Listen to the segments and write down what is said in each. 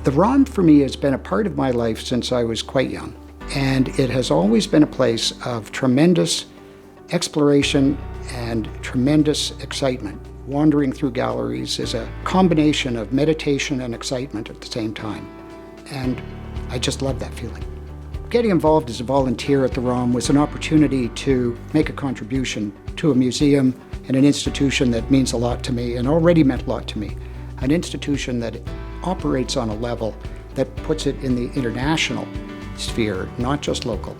The ROM for me has been a part of my life since I was quite young, and it has always been a place of tremendous exploration and tremendous excitement. Wandering through galleries is a combination of meditation and excitement at the same time, and I just love that feeling. Getting involved as a volunteer at the ROM was an opportunity to make a contribution to a museum and an institution that means a lot to me and already meant a lot to me. An institution that operates on a level that puts it in the international sphere, not just local,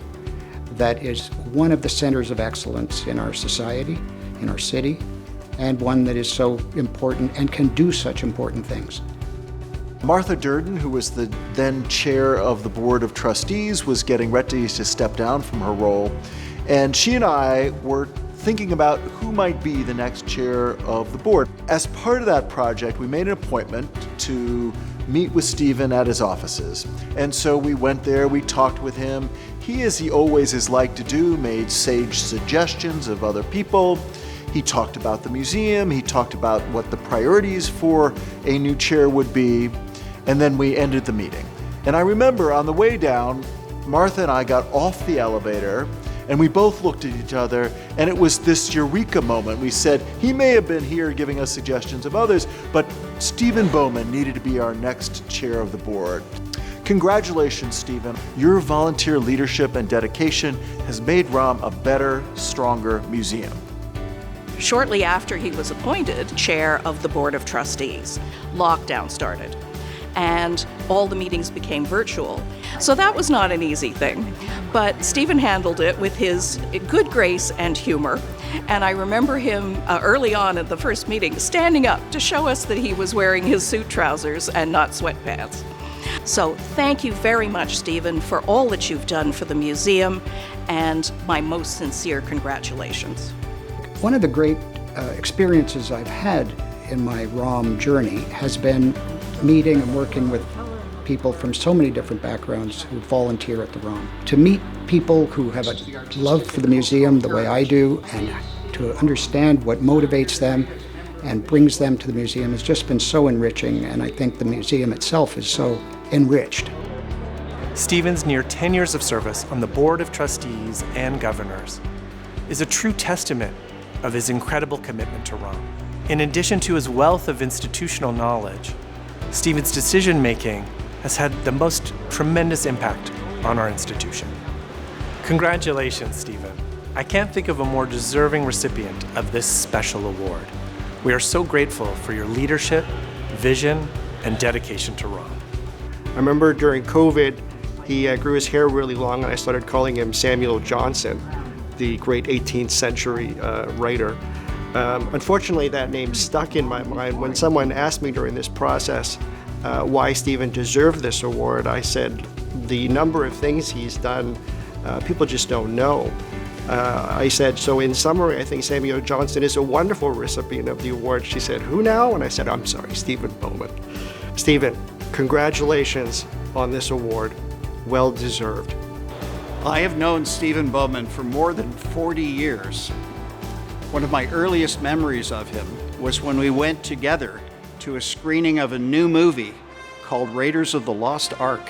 that is one of the centers of excellence in our society, in our city, and one that is so important and can do such important things. Martha Durden, who was the then chair of the Board of Trustees, was getting ready to step down from her role, and she and I were thinking about who might be the next chair of the board. As part of that project, we made an appointment to meet with Stephen at his offices. And so we went there, we talked with him. He, as he always has liked to do, made sage suggestions of other people. He talked about the museum, he talked about what the priorities for a new chair would be, and then we ended the meeting. And I remember on the way down, Martha and I got off the elevator, and we both looked at each other, and it was this eureka moment. We said, he may have been here giving us suggestions of others, but Stephen Bowman needed to be our next chair of the board. Congratulations, Stephen. Your volunteer leadership and dedication has made ROM a better, stronger museum. Shortly after he was appointed chair of the Board of Trustees, lockdown started, and all the meetings became virtual. So that was not an easy thing, but Stephen handled it with his good grace and humor. And I remember him early on at the first meeting standing up to show us that he was wearing his suit trousers and not sweatpants. So thank you very much, Stephen, for all that you've done for the museum, and my most sincere congratulations. One of the great experiences I've had in my ROM journey has been meeting and working with people from so many different backgrounds who volunteer at the ROM. To meet people who have a love for the museum the way I do, and to understand what motivates them and brings them to the museum has just been so enriching, and I think the museum itself is so enriched. Stephen's near 10 years of service on the Board of Trustees and Governors is a true testament of his incredible commitment to ROM. In addition to his wealth of institutional knowledge, Stephen's decision-making has had the most tremendous impact on our institution. Congratulations, Stephen. I can't think of a more deserving recipient of this special award. We are so grateful for your leadership, vision, and dedication to ROM. I remember during COVID, he grew his hair really long, and I started calling him Samuel Johnson, the great 18th century writer. Unfortunately, that name stuck in my mind. When someone asked me during this process why Stephen deserved this award, I said the number of things he's done, people just don't know. I said, so in summary, I think Samuel Johnson is a wonderful recipient of the award. She said, who now? And I said, I'm sorry, Stephen Bowman. Stephen, congratulations on this award. Well deserved. I have known Stephen Bowman for more than 40 years. One of my earliest memories of him was when we went together to a screening of a new movie called Raiders of the Lost Ark.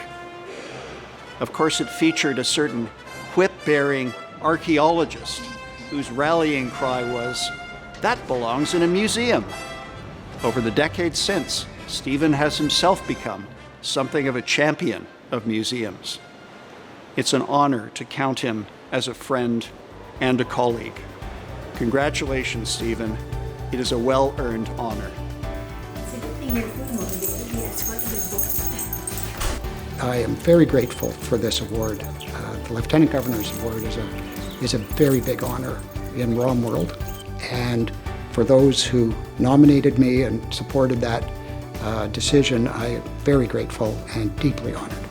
Of course, it featured a certain whip-bearing archaeologist whose rallying cry was, "That belongs in a museum." Over the decades since, Stephen has himself become something of a champion of museums. It's an honor to count him as a friend and a colleague. Congratulations, Stephen. It is a well-earned honor. I am very grateful for this award. The Lieutenant Governor's Award is a very big honor in ROM world, and for those who nominated me and supported that decision, I am very grateful and deeply honored.